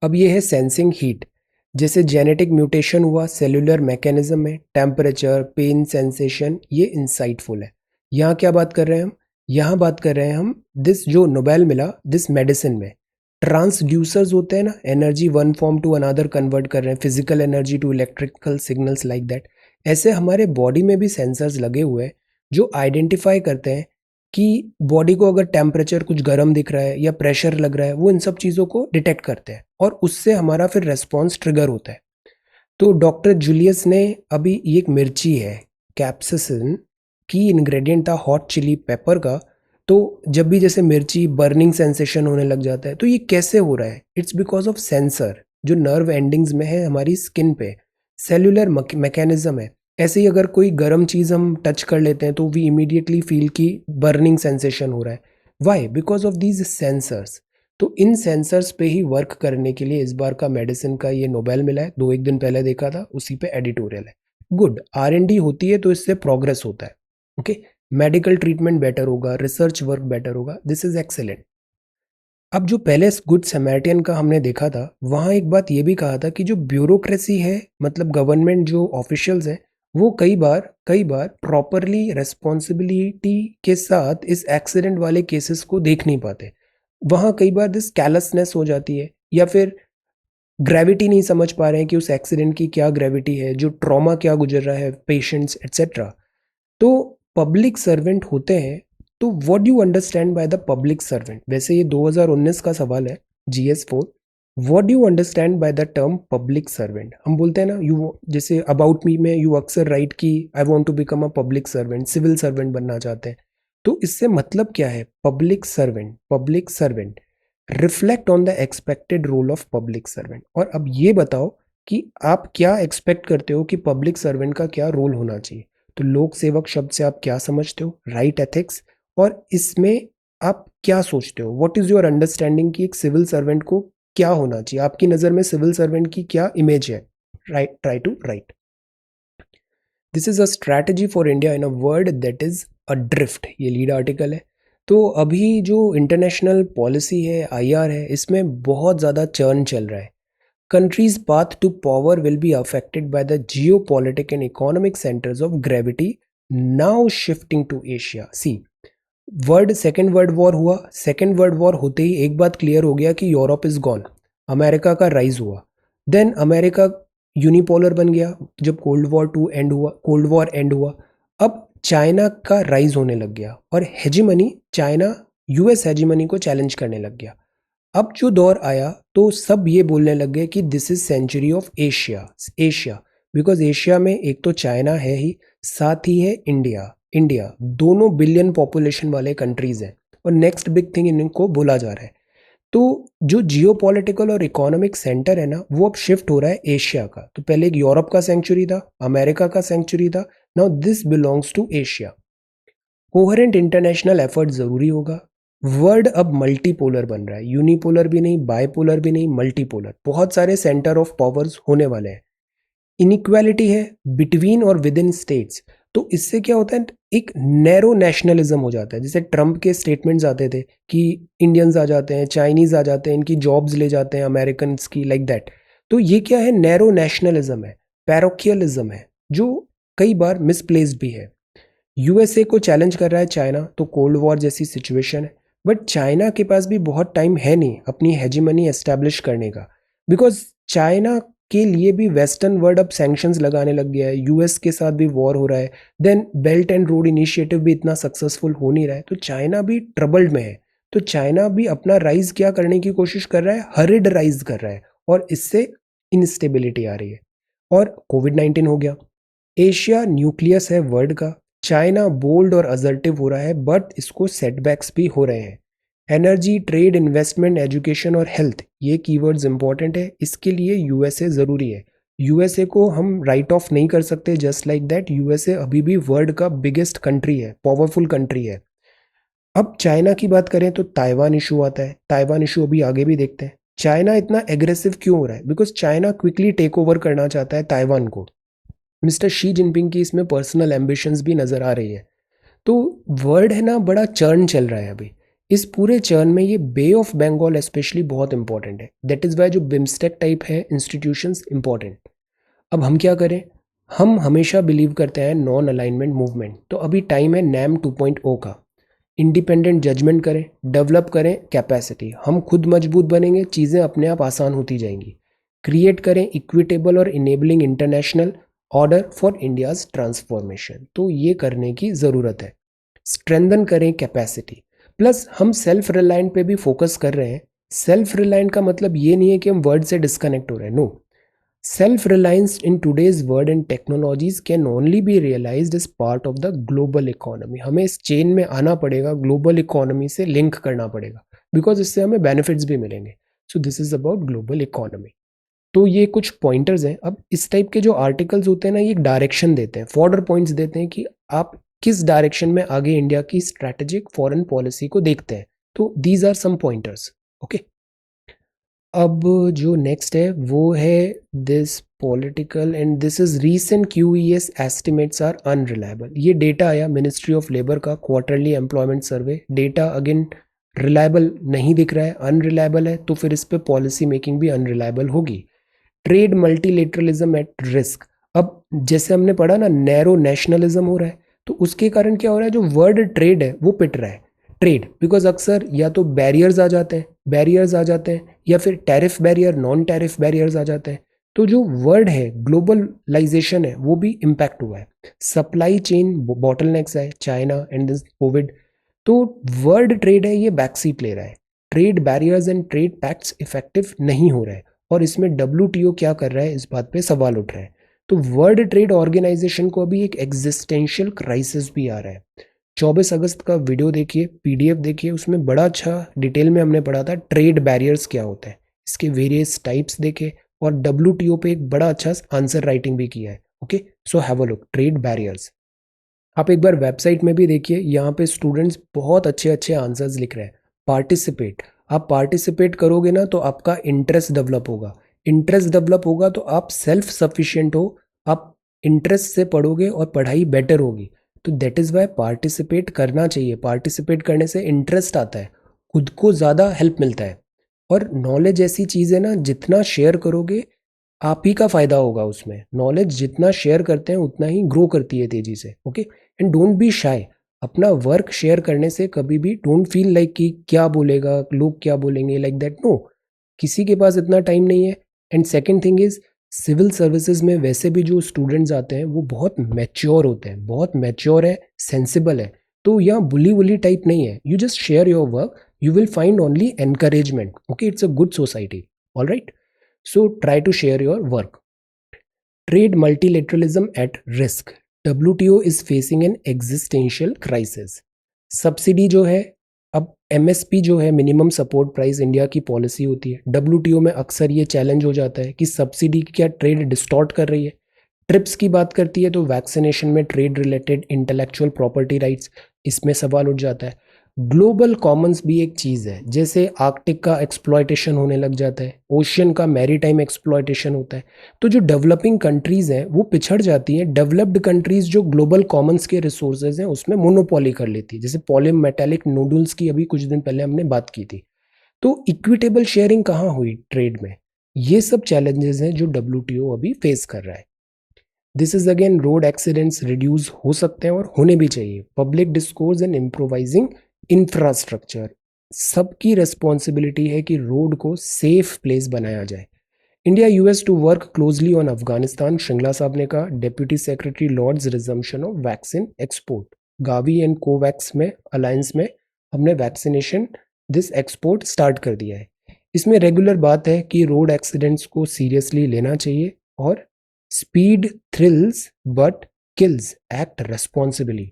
Speaker 1: अब ये है सेंसिंग हीट। जैसे जेनेटिक म्यूटेशन हुआ सेलुलर मैकेनिज्म में, टेम्परेचर, पेन सेंसेशन, ये इंसाइटफुल है। यहाँ क्या बात कर रहे हैं हम? यहाँ बात कर रहे हैं हम दिस जो नोबेल मिला दिस मेडिसिन में, ट्रांसड्यूसर्स होते हैं ना, energy one form to another convert कर रहे हैं, physical energy to electrical signals like that. ऐसे हमारे बॉडी में भी सेंसर्स लगे हुए हैं जो आइडेंटिफाई करते हैं कि बॉडी को अगर टेम्परेचर कुछ गर्म दिख रहा है या प्रेशर लग रहा है, वो इन सब चीज़ों को डिटेक्ट करते हैं और उससे हमारा फिर रेस्पॉन्स ट्रिगर होता है। तो डॉक्टर जूलियस ने अभी ये एक मिर्ची है कैप्सिसिन की इंग्रेडिएंट था हॉट चिली पेपर का। तो जब भी जैसे मिर्ची बर्निंग सेंसेशन होने लग जाता है तो ये कैसे हो रहा है? इट्स बिकॉज ऑफ सेंसर जो नर्व एंडिंग्स में है हमारी स्किन पे, सेलुलर मैकेनिज्म है। ऐसे ही अगर कोई गर्म चीज़ हम टच कर लेते हैं तो वी इमीडिएटली फील की बर्निंग सेंसेशन हो रहा है। Why? Because of these sensors. तो इन सेंसर्स पे ही वर्क करने के लिए इस बार का मेडिसिन का ये नोबेल मिला है। 2 एक दिन पहले देखा था, उसी पे एडिटोरियल है। गुड, R&D होती है तो इससे प्रोग्रेस होता है। ओके, मेडिकल ट्रीटमेंट बेटर होगा, रिसर्च वर्क बेटर होगा, दिस इज एक्सेलेंट। अब जो पहले गुड समैरिटन का हमने देखा था, वहाँ एक बात ये भी कहा था कि जो ब्यूरोक्रेसी है, मतलब गवर्नमेंट जो ऑफिशियल्स हैं, वो कई बार प्रॉपरली रिस्पॉन्सिबिलिटी के साथ इस एक्सीडेंट वाले केसेस को देख नहीं पाते। वहाँ कई बार दिस कैलसनेस हो जाती है या फिर ग्रेविटी नहीं समझ पा रहे हैं कि उस एक्सीडेंट की क्या ग्रेविटी है, जो ट्रॉमा क्या गुजर रहा है पेशेंट्स एट्सेट्रा। तो पब्लिक सर्वेंट होते हैं, तो what do you understand by the public servant? वैसे ये 2019 का सवाल है, GS4। What do you understand by the term public servant? हम बोलते हैं ना, यू जैसे अबाउट मी में यू अक्सर राइट कि I want to become a public servant, civil servant बनना चाहते हैं। तो इससे मतलब क्या है? Public servant, public servant reflect on the expected role of public servant. और अब ये बताओ कि आप क्या एक्सपेक्ट करते हो कि पब्लिक सर्वेंट का क्या रोल होना चाहिए। तो लोक सेवक शब्द से आप क्या समझते हो? Right ethics. और इसमें आप क्या सोचते हो? व्हाट इज योर अंडरस्टैंडिंग कि एक सिविल सर्वेंट को क्या होना चाहिए? आपकी नज़र में सिविल सर्वेंट की क्या इमेज है? Right, try to write. This is a strategy for India in a world that is adrift, ये लीड आर्टिकल है। तो अभी जो इंटरनेशनल पॉलिसी है, IR है, इसमें बहुत ज़्यादा चर्न चल रहा है। Countries' path to power will be affected by the geopolitical and economic centers of gravity now shifting to Asia. See, second world war हुआ। सेकेंड वर्ल्ड वॉर होते ही एक बात क्लियर हो गया कि यूरोप इज गॉन। अमेरिका का rise हुआ। Then America unipolar बन गया जब कोल्ड वॉर एंड हुआ। अब चाइना का राइज होने लग गया और हेजिमनी, चाइना US हेजिमनी को चैलेंज करने लग गया। अब जो दौर आया तो सब ये बोलने लग गए कि this is century of Asia. Asia because Asia में एक तो चाइना है ही, साथ ही है इंडिया। इंडिया दोनों बिलियन पॉपुलेशन वाले कंट्रीज हैं और नेक्स्ट बिग थिंग इनको बोला जा रहा है। तो जो जियोपॉलिटिकल और इकोनॉमिक सेंटर है ना, वो अब शिफ्ट हो रहा है एशिया का। तो पहले एक यूरोप का सेंचुरी था, अमेरिका का सेंचुरी था, now this belongs to Asia. Coherent international effort जरूरी होगा। वर्ल्ड अब मल्टीपोलर बन रहा है, यूनिपोलर भी नहीं, बायपोलर भी नहीं, मल्टीपोलर। बहुत सारे सेंटर ऑफ पावर्स होने वाले हैं। इनइक्वालिटी है बिटवीन और विद इन स्टेट्स। तो इससे क्या होता है, एक नैरो नेशनलिज्म हो जाता है। जैसे ट्रम्प के स्टेटमेंट्स आते थे कि इंडियंस आ जाते हैं, चाइनीज आ जाते हैं, इनकी जॉब्स ले जाते हैं अमेरिकन की, लाइक दैट। तो ये क्या है? नैरो नेशनलिज्म है, पैरोकियलिज्म है, जो कई बार मिसप्लेस्ड भी है। USA को चैलेंज कर रहा है चाइना, तो कोल्ड वॉर जैसी सिचुएशन है। बट चाइना के पास भी बहुत टाइम है नहीं अपनी हेजिमनी एस्टैब्लिश करने का, बिकॉज चाइना के लिए भी वेस्टर्न वर्ल्ड अब सैंक्शंस लगाने लग गया है, US के साथ भी वॉर हो रहा है। Then belt and road initiative भी इतना सक्सेसफुल हो नहीं रहा है, तो चाइना भी ट्रबल्ड में है। तो चाइना भी अपना राइज क्या करने की कोशिश कर रहा है? हरिड राइज कर रहा है और इससे इंस्टेबिलिटी आ रही है। और कोविड-19 हो गया। एशिया न्यूक्लियस है वर्ल्ड का। चाइना बोल्ड और असर्टिव हो रहा है, बट इसको सेटबैक्स भी हो रहे हैं। एनर्जी, ट्रेड, इन्वेस्टमेंट, एजुकेशन और हेल्थ, ये कीवर्ड्स इंपॉर्टेंट है। इसके लिए यूएसए ज़रूरी है। यूएसए को हम राइट ऑफ नहीं कर सकते। जस्ट लाइक दैट यूएसए अभी भी वर्ल्ड का बिगेस्ट कंट्री है, पावरफुल कंट्री है। अब चाइना की बात करें तो ताइवान इशू आता है। ताइवान इशू अभी आगे भी देखते हैं। चाइना इतना एग्रेसिव क्यों हो रहा है? Because China quickly take over करना चाहता है ताइवान को। मिस्टर शी जिनपिंग की इसमें पर्सनल एम्बिशंस भी नज़र आ रही है। तो वर्ल्ड है ना, बड़ा चर्न चल रहा है अभी। इस पूरे चर्न में ये बे ऑफ बंगाल स्पेशली बहुत इंपॉर्टेंट है। दैट इज़ वाई जो बिम्स्टेक टाइप है इंस्टीट्यूशंस इंपॉर्टेंट। अब हम क्या करें? हम हमेशा बिलीव करते हैं नॉन अलाइनमेंट मूवमेंट। तो अभी टाइम है नैम 2.0 का। इंडिपेंडेंट जजमेंट करें, डेवलप करें कैपेसिटी। हम खुद मजबूत बनेंगे, चीज़ें अपने आप आसान होती जाएंगी। क्रिएट करें इक्विटेबल और enabling international order for India's transformation. तो ये करने की ज़रूरत है। स्ट्रेंथन करें कैपेसिटी। प्लस हम सेल्फ रिलायंट पे भी फोकस कर रहे हैं। सेल्फ रिलायंट का मतलब ये नहीं है कि हम वर्ड से डिस्कनेक्ट हो रहे हैं, no. Self reliance in today's world and technologies can only be realised as part of the global economy. हमें इस चेन में आना पड़ेगा, ग्लोबल इकोनॉमी से लिंक करना पड़ेगा, बिकॉज इससे हमें बेनिफिट्स भी मिलेंगे। सो this is about global economy. तो ये कुछ पॉइंटर्स हैं। अब इस टाइप के जो आर्टिकल्स होते हैं ना, ये एक डायरेक्शन देते हैं, फॉर्डर पॉइंट्स देते हैं कि आप किस डायरेक्शन में आगे इंडिया की स्ट्रैटेजिक फॉरेन पॉलिसी को देखते हैं। तो these are some pointers. Okay, अब जो नेक्स्ट है वो है this political and this is recent QES estimates are unreliable. ये डेटा आया मिनिस्ट्री ऑफ लेबर का quarterly employment survey. Data again reliable नहीं दिख रहा है, अनरिलायबल है, तो फिर इस पे पॉलिसी मेकिंग भी अनरिलायबल होगी। Trade multilateralism at risk. अब जैसे हमने पढ़ा ना, नैरो नेशनलिज्म हो रहा है, तो उसके कारण क्या हो रहा है? जो वर्ड ट्रेड है वो पिट रहा है। ट्रेड बिकॉज अक्सर या तो बैरियर्स आ जाते हैं या फिर tariff barrier, non tariff barriers आ जाते हैं। तो जो वर्ड है ग्लोबलाइजेशन है वो भी इम्पैक्ट हुआ है। सप्लाई चेन बॉटलनेक्स है, चाइना एंड दिस कोविड। तो वर्ल्ड ट्रेड है ये बैक सीट ले रहा है। Trade barriers and trade pacts effective नहीं हो रहे हैं। और इसमें डब्ल्यूटीओ क्या कर रहा है, इस बात पे सवाल उठ रहा है। तो वर्ल्ड ट्रेड ऑर्गेनाइजेशन को अभी एक एग्जिस्टेंशियल क्राइसिस भी आ रहा है। 24 अगस्त का वीडियो देखिए, पीडीएफ देखिए, उसमें बड़ा अच्छा डिटेल में हमने पढ़ा था ट्रेड बैरियर्स क्या होता है, इसके वेरियस टाइप्स देखे, और डब्ल्यूटीओ पे एक बड़ा अच्छा आंसर राइटिंग भी किया है। Okay, so have a look trade barriers. आप एक बार वेबसाइट में भी देखिए, यहाँ पे स्टूडेंट्स बहुत अच्छे अच्छे आंसर्स लिख रहे हैं। पार्टिसिपेट, आप पार्टिसिपेट करोगे ना तो आपका इंटरेस्ट डेवलप होगा। इंटरेस्ट डेवलप होगा तो आप सेल्फ सफिशिएंट हो, आप इंटरेस्ट से पढ़ोगे और पढ़ाई बेटर होगी। तो दैट इज़ वाई पार्टिसिपेट करना चाहिए। पार्टिसिपेट करने से इंटरेस्ट आता है, खुद को ज़्यादा हेल्प मिलता है। और नॉलेज ऐसी चीज़ है ना, जितना शेयर करोगे आप ही का फायदा होगा उसमें। नॉलेज जितना शेयर करते हैं उतना ही ग्रो करती है तेजी से। Okay, and don't be shy. अपना वर्क शेयर करने से कभी भी डोंट फील लाइक कि क्या बोलेगा लोग, क्या बोलेंगे, लाइक दैट, नो। किसी के पास इतना टाइम नहीं है। And second thing is, civil services में वैसे भी जो स्टूडेंट्स आते हैं वो बहुत मैच्योर होते हैं, बहुत मैच्योर है, सेंसिबल है। तो यहाँ बुली बुली टाइप नहीं है। You just share your work, you will find only encouragement. Okay, it's a good society. All right, so try to share your work. Trade multilateralism at risk. WTO is facing an existential crisis. Subsidy जो है, अब MSP जो है, minimum support price, India की policy होती है। WTO में अक्सर ये चैलेंज हो जाता है कि सब्सिडी क्या ट्रेड डिस्टॉर्ट कर रही है। ट्रिप्स की बात करती है तो वैक्सीनेशन में trade related intellectual property rights, इसमें सवाल उठ जाता है। ग्लोबल कॉमन्स भी एक चीज़ है, जैसे आर्कटिक का एक्सप्लॉयटेशन होने लग जाता है, ओशियन का मैरीटाइम एक्सप्लॉयटेशन होता है। तो जो डेवलपिंग कंट्रीज़ हैं वो पिछड़ जाती हैं। डेवलप्ड कंट्रीज़ जो ग्लोबल कॉमन्स के रिसोर्सेज हैं उसमें मोनोपोली कर लेती है। जैसे पॉलीमेटेलिक नूडल्स की अभी कुछ दिन पहले हमने बात की थी। तो इक्विटेबल शेयरिंग कहाँ हुई ट्रेड में? ये सब चैलेंजेस हैं जो डब्ल्यूटीओ अभी फेस कर रहा है। This is again, road accidents reduce हो सकते हैं और होने भी चाहिए। Public discourse and improvising infrastructure, सबकी रिस्पॉन्सिबिलिटी है कि रोड को सेफ प्लेस बनाया जाए। India US to work closely on Afghanistan, Shringla साहब ने कहा। Deputy secretary lauds resumption of vaccine export, Gavi and Covax में अलायंस में हमने वैक्सीनेशन दिस एक्सपोर्ट स्टार्ट कर दिया है। इसमें रेगुलर बात है कि रोड एक्सीडेंट्स को सीरियसली लेना चाहिए और speed thrills but kills, act responsibly.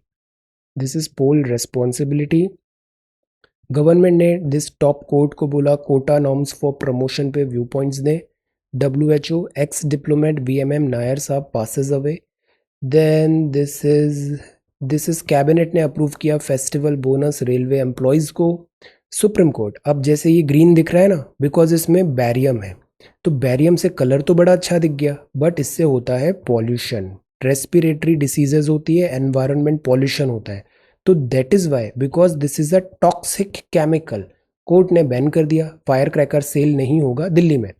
Speaker 1: This is poll responsibility. Government ने दिस टॉप कोर्ट को बोला कोटा नॉर्म्स फॉर प्रमोशन पे व्यू पॉइंट्स दें। WHO ex diplomat VMM Nair साहब passes away. Then this is cabinet ने अप्रूव किया festival bonus railway employees को। Supreme court, अब जैसे ये ग्रीन दिख रहा है ना, बिकॉज इसमें बैरियम है, तो बैरियम से कलर तो बड़ा अच्छा दिख गया, बट इससे होता है पॉल्यूशन, रेस्पिरेटरी डिसीजेज होती है, एनवायरनमेंट पॉल्यूशन होता है। तो that is why, because this is a toxic chemical, court ने बैन कर दिया, फायर क्रैकर सेल नहीं होगा दिल्ली में।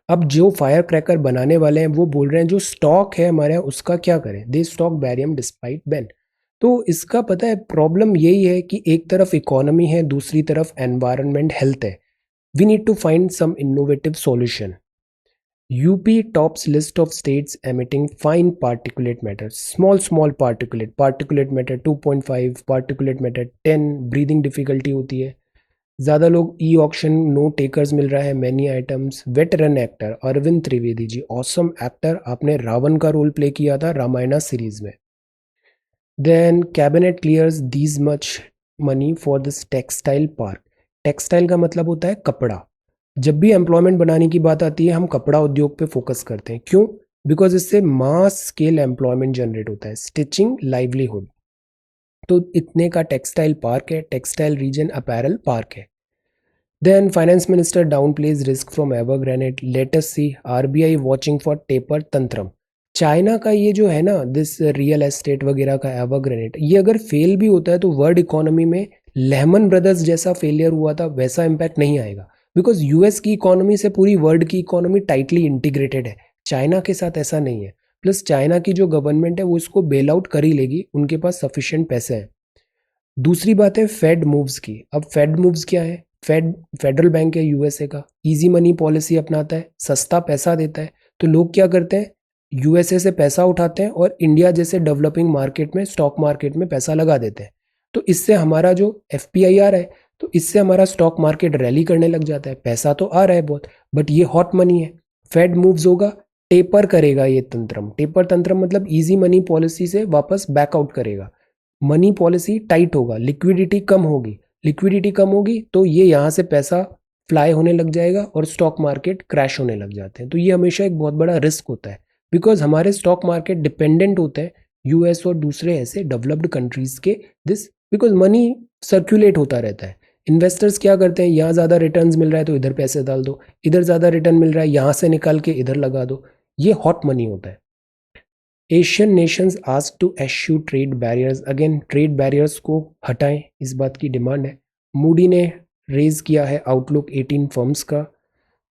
Speaker 1: अब जो फायर क्रैकर बनाने वाले हैं वो बोल रहे हैं जो स्टॉक है हमारे यहाँ उसका क्या करें, दे स्टॉक बैरियम डिस्पाइट बैन। तो इसका पता है प्रॉब्लम यही है कि एक तरफ इकोनॉमी है, दूसरी तरफ एनवायरनमेंट हेल्थ है। We need to find some innovative solution. UP tops list of states emitting fine particulate matter, small particulate matter 2.5, particulate matter 10, breathing difficulty होती है। ज़्यादा लोग ई ऑक्शन नो टेकर्स मिल रहा है many items. Veteran actor Arvind Trivedi ji, awesome actor, आपने रावण का role play किया था रामायणा सीरीज में। Then cabinet clears these much money for this textile park. Textile का मतलब होता है कपड़ा। जब भी एम्प्लॉयमेंट बनाने की बात आती है हम कपड़ा उद्योग पे फोकस करते हैं, क्यों? बिकॉज इससे मास स्केल एम्प्लॉयमेंट जनरेट होता है, स्टिचिंग, लाइवलीहुड। तो इतने का टेक्सटाइल पार्क है, टेक्सटाइल रीजन अपैरल पार्क है। Then finance minister downplays risk from Evergrande. Let us see RBI watching for taper tantrum. China का ये जो है ना दिस रियल एस्टेट वगैरह का एवरग्रेनेट, ये अगर फेल भी होता है तो वर्ल्ड इकोनॉमी में लेहमन ब्रदर्स जैसा फेलियर हुआ था वैसा इम्पैक्ट नहीं आएगा, बिकॉज यूएस की इकोनॉमी से पूरी वर्ल्ड की इकोनॉमी टाइटली इंटीग्रेटेड है। चाइना के साथ ऐसा नहीं है। प्लस चाइना की जो गवर्नमेंट है वो इसको बेल आउट कर ही लेगी, उनके पास सफिशिएंट पैसे हैं। दूसरी बात है फेड मूव्स की। अब फेड मूव्स क्या है? फेडरल बैंक है यूएसए का, इजी मनी पॉलिसी अपनाता है, सस्ता पैसा देता है, तो लोग क्या करते हैं, यूएसए से पैसा उठाते हैं और इंडिया जैसे डेवलपिंग मार्केट में, स्टॉक मार्केट में पैसा लगा देते हैं। तो इससे हमारा जो एफपीआईआर है, तो इससे हमारा स्टॉक मार्केट रैली करने लग जाता है। पैसा तो आ रहा है बहुत, बट ये हॉट मनी है। फेड मूव्स होगा, टेपर करेगा ये तंत्रम। टेपर तंत्रम मतलब इजी मनी पॉलिसी से वापस बैकआउट करेगा। मनी पॉलिसी टाइट होगा, लिक्विडिटी कम होगी, लिक्विडिटी कम होगी तो ये यहाँ से पैसा फ्लाई होने लग जाएगा और स्टॉक मार्केट क्रैश होने लग जाते हैं। तो ये हमेशा एक बहुत बड़ा रिस्क होता है, बिकॉज हमारे स्टॉक मार्केट डिपेंडेंट होते हैं यूएस और दूसरे ऐसे डेवलप्ड कंट्रीज के दिस, बिकॉज मनी सर्कुलेट होता रहता है। इन्वेस्टर्स क्या करते हैं, यहाँ ज़्यादा रिटर्न्स मिल रहा है तो इधर पैसे डाल दो, इधर ज़्यादा रिटर्न मिल रहा है यहाँ से निकाल के इधर लगा दो, ये हॉट मनी होता है। Asian nations ask to issue trade barriers, again trade barriers को हटाएं, इस बात की डिमांड है। मूडी ने रेज किया है आउटलुक 18 फर्म्स का।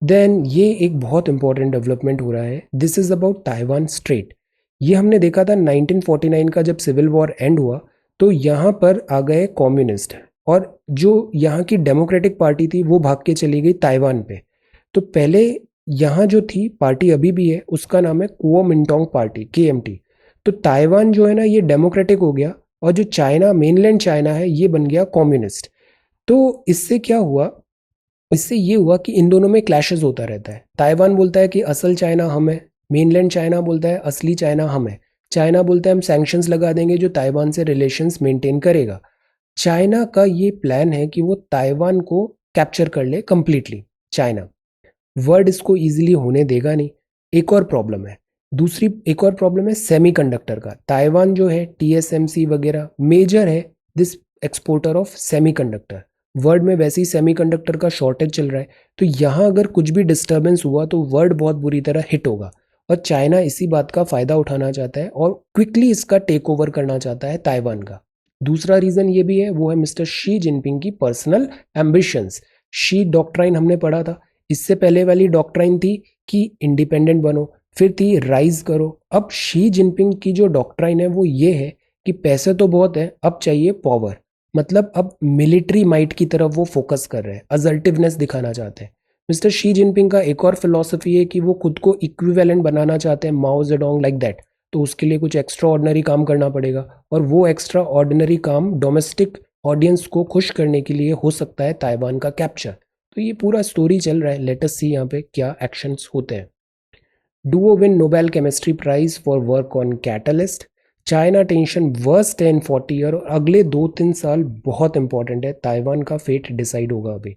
Speaker 1: देन ये एक बहुत इंपॉर्टेंट डेवलपमेंट हो रहा है, this is about Taiwan straight. ये हमने देखा था 1949 का जब सिविल वॉर एंड हुआ तो यहाँ पर आ गए कम्युनिस्ट, और जो यहाँ की डेमोक्रेटिक पार्टी थी वो भाग के चली गई ताइवान पे। तो पहले यहाँ जो थी पार्टी अभी भी है, उसका नाम है कुओमिंटांग पार्टी, KMT। तो ताइवान जो है ना ये डेमोक्रेटिक हो गया, और जो चाइना, मेनलैंड चाइना है, ये बन गया कम्युनिस्ट। तो इससे क्या हुआ, इससे ये हुआ कि इन दोनों में क्लैशेस होता रहता है। ताइवान बोलता है कि असल चाइना हम है, मेनलैंड चाइना बोलता है असली चाइना हम है। चाइना बोलता है हम सैंक्शंस लगा देंगे जो ताइवान से रिलेशंस मेंटेन करेगा। चाइना का ये प्लान है कि वो ताइवान को कैप्चर कर ले कंप्लीटली। चाइना वर्ड इसको इजीली होने देगा नहीं। एक और प्रॉब्लम है, दूसरी एक और प्रॉब्लम है सेमीकंडक्टर का। ताइवान जो है TSMC वगैरह मेजर है this exporter of semiconductor. World में वैसे ही सेमीकंडक्टर का शॉर्टेज चल रहा है, तो यहाँ अगर कुछ भी डिस्टर्बेंस हुआ तो वर्ल्ड बहुत बुरी तरह हिट होगा। और चाइना इसी बात का फायदा उठाना चाहता है और क्विकली इसका टेक ओवर करना चाहता है ताइवान का। दूसरा रीजन ये भी है, वो है मिस्टर शी जिनपिंग की पर्सनल एम्बिशंस। शी डॉक्ट्राइन हमने पढ़ा था, इससे पहले वाली डॉक्ट्राइन थी कि इंडिपेंडेंट बनो, फिर थी राइज करो। अब शी जिनपिंग की जो डॉक्ट्राइन है वो ये है कि पैसे तो बहुत है, अब चाहिए पावर। मतलब अब मिलिट्री माइट की तरफ वो फोकस कर रहे हैं, असर्टिवनेस दिखाना चाहते हैं। मिस्टर शी जिनपिंग का एक और फिलॉसफी है कि वो खुद को इक्विवेलेंट बनाना चाहते हैं माओ जेडोंग लाइक दैट। तो उसके लिए कुछ एक्स्ट्रा ऑर्डिनरी काम करना पड़ेगा, और वो एक्स्ट्रा ऑर्डिनरी काम डोमेस्टिक ऑडियंस को खुश करने के लिए हो सकता है ताइवान का कैप्चर। तो ये पूरा स्टोरी चल रहा है, लेट अस सी यहाँ पे क्या एक्शंस होते हैं। Duo win Nobel chemistry prize for work on catalyst. China tension worst है इन 40 ईयर, और अगले 2-3 साल बहुत इंपॉर्टेंट है, ताइवान का फेट डिसाइड होगा अभी।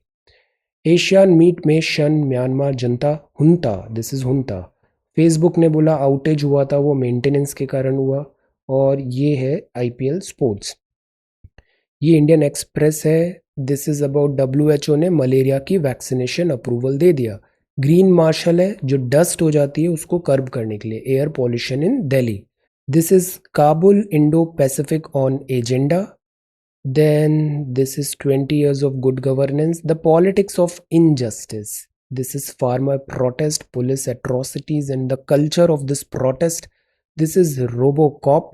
Speaker 1: एशियान मीट में शन Myanmar Janata हुंता, this is हुंता। Facebook ने बोला आउटेज हुआ था, वो मेंटेनेंस के कारण हुआ। और ये है आईपीएल स्पोर्ट्स। ये इंडियन एक्सप्रेस है, दिस इज अबाउट WHO ने मलेरिया की वैक्सीनेशन अप्रूवल दे दिया। ग्रीन मार्शल है, जो डस्ट हो जाती है उसको कर्ब करने के लिए, air pollution in Delhi. This is Kabul Indo Pacific on agenda. Then this is 20 years of good governance, the politics of injustice. This is farmer protest, police atrocities, and the culture of this protest. This is Robocop,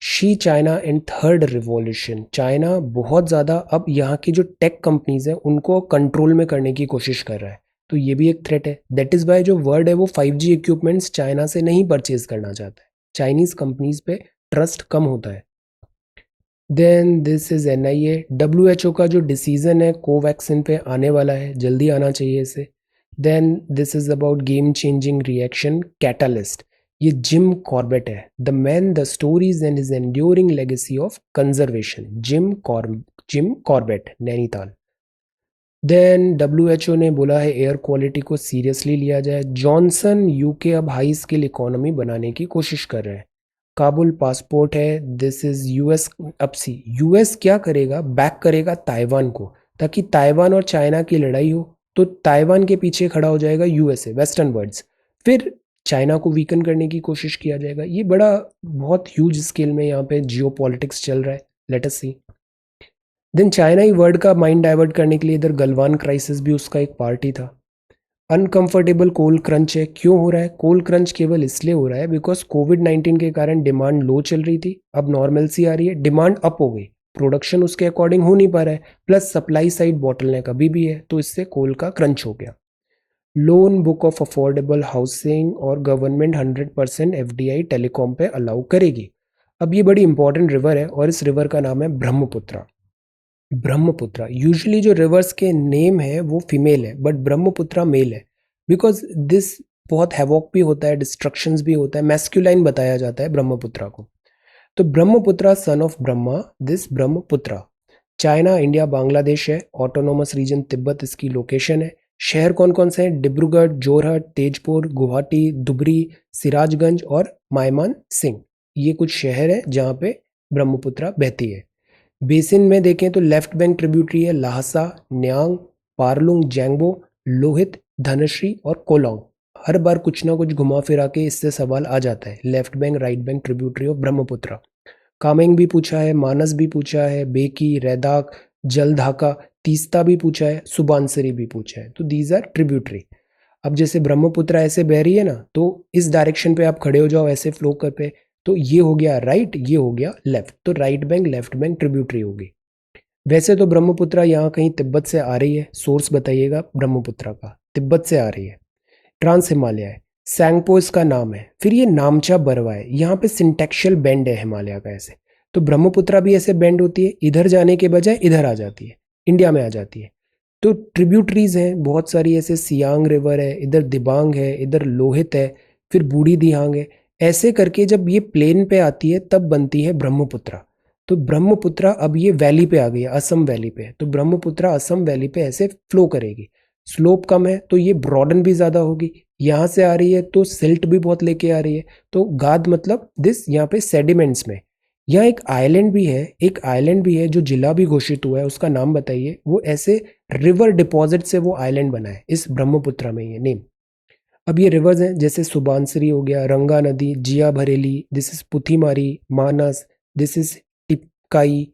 Speaker 1: she China and third revolution. China बहुत ज़्यादा अब यहाँ की जो tech companies हैं उनको control में करने की कोशिश कर रहा है, तो ये भी एक थ्रेट है। दैट इज़ वाई जो वर्ल्ड है वो 5G इक्विपमेंट्स चाइना से नहीं परचेज करना चाहता है, चाइनीज़ कंपनीज पे ट्रस्ट कम होता है। Then this is NIA, WHO का जो डिसीजन है कोवैक्सिन पे आने वाला है, जल्दी आना चाहिए इसे। Then this is about game changing reaction catalyst, ये जिम कॉर्बेट है, the man the stories and his enduring legacy of conservation, Jim Corbett, Nainital. Then WHO ने बोला है एयर क्वालिटी को सीरियसली लिया जाए। जॉनसन UK अब हाई स्किल इकोनॉमी बनाने की कोशिश कर रहे हैं। काबुल पासपोर्ट है, दिस इज US। अब सी US क्या करेगा, बैक करेगा ताइवान को, ताकि ताइवान और चाइना की लड़ाई हो तो ताइवान के पीछे खड़ा हो जाएगा USA, वेस्टर्न वर्ल्ड्स, फिर चाइना को वीकन करने की कोशिश किया जाएगा। ये बड़ा बहुत ह्यूज स्केल में यहाँ पे जियो पॉलिटिक्स चल रहा है, लेट अस सी। देन चाइना ही वर्ल्ड का माइंड डाइवर्ट करने के लिए इधर गलवान क्राइसिस भी उसका एक पार्ट ही था। अनकंफर्टेबल कोल क्रंच है, क्यों हो रहा है कोल क्रंच? केवल इसलिए हो रहा है बिकॉज कोविड-19 के कारण डिमांड लो चल रही थी, अब नॉर्मल सी आ रही है, डिमांड अप हो गई, प्रोडक्शन उसके अकॉर्डिंग हो नहीं पा रहा है, प्लस सप्लाई साइड बॉटलनेक अभी भी है, तो इससे कोल का क्रंच हो गया। Loan book of affordable housing और गवर्नमेंट 100% FDI टेलीकॉम पे अलाउ करेगी। अब ये बड़ी इंपॉर्टेंट रिवर है और इस रिवर का नाम है ब्रह्मपुत्रा। ब्रह्मपुत्रा, यूजुअली जो रिवर्स के नेम है वो फीमेल है, बट ब्रह्मपुत्रा मेल है, बिकॉज दिस बहुत हैवॉक भी होता है, डिस्ट्रक्शंस भी होता है, मैस्कुलाइन बताया जाता है ब्रह्मपुत्रा को। तो Brahmaputra son of Brahma, this Brahmaputra. China, India, Bangladesh है, ऑटोनोमस रीजन तिब्बत इसकी लोकेशन है। शहर कौन कौन से हैं? डिब्रूगढ़, जोरहट, तेजपुर, गुवाहाटी, धुबरी, सिराजगंज और मायमान सिंह। ये कुछ शहर हैं जहाँ पे ब्रह्मपुत्रा बहती है। बेसिन में देखें तो लेफ्ट बैंक ट्रिब्यूटरी है लाहसा, न्यांग, पारलुंग, जैंगबो, लोहित, धनश्री और कोलोंग। हर बार कुछ ना कुछ घुमा फिरा के इससे सवाल आ जाता है, left bank right bank tributary of Brahmaputra. Kameng भी पूछा है, मानस भी पूछा है, बेकी, रैदाक, जलधाका, तीस्ता भी पूछा है, सुबानसरी भी पूछा है, तो दीज आर ट्रिब्यूटरी। अब जैसे ब्रह्मपुत्रा ऐसे बह रही है ना, तो इस डायरेक्शन पे आप खड़े हो जाओ ऐसे फ्लो कर पे, तो ये हो गया राइट, ये हो गया लेफ्ट, तो right bank left bank tributary होगी। वैसे तो ब्रह्मपुत्रा यहाँ कहीं तिब्बत से आ रही है, सोर्स बताइएगा ब्रह्मपुत्रा का, तिब्बत से आ रही है। ट्रांस हिमालय है, सैंगपो इसका नाम है, फिर ये नामचा बरवा है, यहाँ पे सिंटेक्शियल बेंड है हिमालय का ऐसे, तो ब्रह्मपुत्रा भी ऐसे बेंड होती है, इधर जाने के बजाय इधर आ जाती है, इंडिया में आ जाती है। तो ट्रिब्यूटरीज हैं बहुत सारी, ऐसे सियांग रिवर है, इधर दिबांग है, इधर लोहित है, फिर बूढ़ी दिहांग है, ऐसे करके जब ये प्लेन पे आती है तब बनती है ब्रह्मपुत्रा। तो ब्रह्मपुत्रा अब ये वैली पे आ गई है, असम वैली पे, तो ब्रह्मपुत्रा असम वैली पे ऐसे फ्लो करेगी। स्लोप कम है तो ये ब्रॉडन भी ज़्यादा होगी, यहाँ से आ रही है तो सिल्ट भी बहुत लेके आ रही है, तो गाद मतलब दिस यहाँ पे सेडिमेंट्स में। यहाँ एक आइलैंड भी है, एक आइलैंड भी है जो जिला भी घोषित हुआ है, उसका नाम बताइए। वो ऐसे रिवर डिपॉजिट से वो आइलैंड बना है इस ब्रह्मपुत्रा में, ये नेम। अब ये रिवर्स हैं जैसे सुबानसरी हो गया, रंगा नदी, Jia Bhareli, this is Puthimari, Manas, this is Tipkai,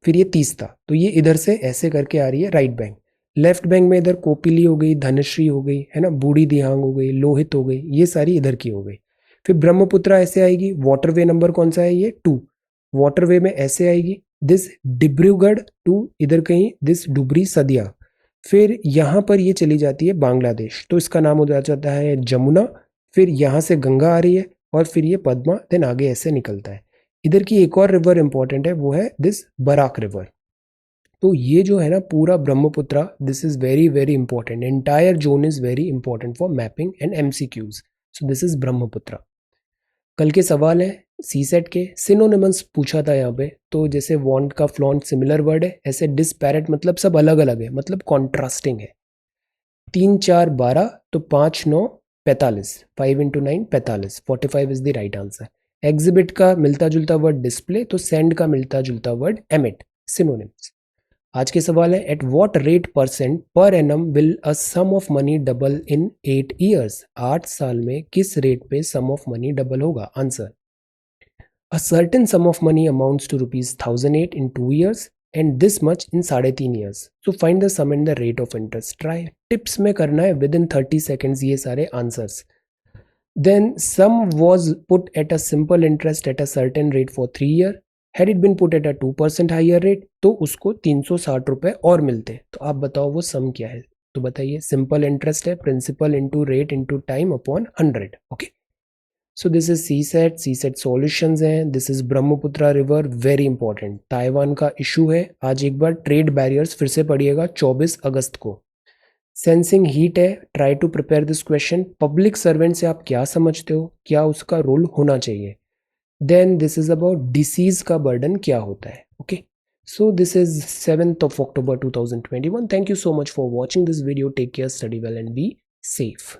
Speaker 1: फिर ये तीस्ता, तो ये इधर से ऐसे करके आ रही है राइट बैंक। लेफ्ट बैंक में इधर कोपिली हो गई, धनश्री हो गई, है ना, बूढ़ी दिहांग हो गई, लोहित हो गई, ये सारी इधर की हो गई। फिर ब्रह्मपुत्रा ऐसे आएगी, वाटरवे नंबर कौन सा है? ये 2। वाटरवे में ऐसे आएगी, दिस डिब्रूगढ़ टू इधर कहीं दिस डुबरी सदिया, फिर यहाँ पर ये चली जाती है बांग्लादेश, तो इसका नाम हो जाता है जमुना, फिर यहाँ से गंगा आ रही है और फिर ये पद्मा, देन आगे ऐसे निकलता है। इधर की एक और रिवर इंपॉर्टेंट है, वो है दिस बराक रिवर। तो ये जो है ना पूरा Brahmaputra, this is very very important, entire zone is very important for mapping and MCQs। So this is Brahmaputra. कल के सवाल है, सी सेट के सिनोनिमस पूछा था यहाँ पे, तो जैसे वांट का फ्लॉन्ट सिमिलर वर्ड है, ऐसे डिस्पैरेट मतलब सब अलग अलग है, मतलब कॉन्ट्रास्टिंग है। 3 4 12 तो 5 9 45, 5 into 9 45, 45 is the right answer. Exhibit का मिलता जुलता वर्ड डिस्प्ले, तो सेंड का मिलता जुलता वर्ड एमिट, सिनोनिम्स। आज के सवाल है, at what rate percent per annum will a sum of money double in 8 years? 8 साल में किस रेट पे सम ऑफ मनी डबल होगा? Answer, a certain sum of money amounts to rupees 1008 in 2 years and this much in 3.5 years. So find the sum and the rate of interest. Try tips में करना है within 30 seconds ये सारे answers. Then sum was put at a simple interest at a certain rate for 3 year. Had it been put at a 2% higher rate तो उसको 360 रुपए और मिलते। तो आप बताओ वो सम क्या है? तो बताइए, सिंपल इंटरेस्ट है, principal into rate into time upon 100। Okay, so this is CSAT solutions हैं। This is Brahmaputra river, very important. Taiwan का इशू है, आज एक बार ट्रेड बैरियर्स फिर से पढ़िएगा 24 अगस्त को। सेंसिंग हीट है, try to prepare this question. Public servant से आप क्या समझते हो, क्या उसका रोल होना चाहिए? Then this is about disease का बर्डन क्या होता है। Okay, so this is 7th of October 2021. Thank you so much for watching this video. Take care, study well and be safe.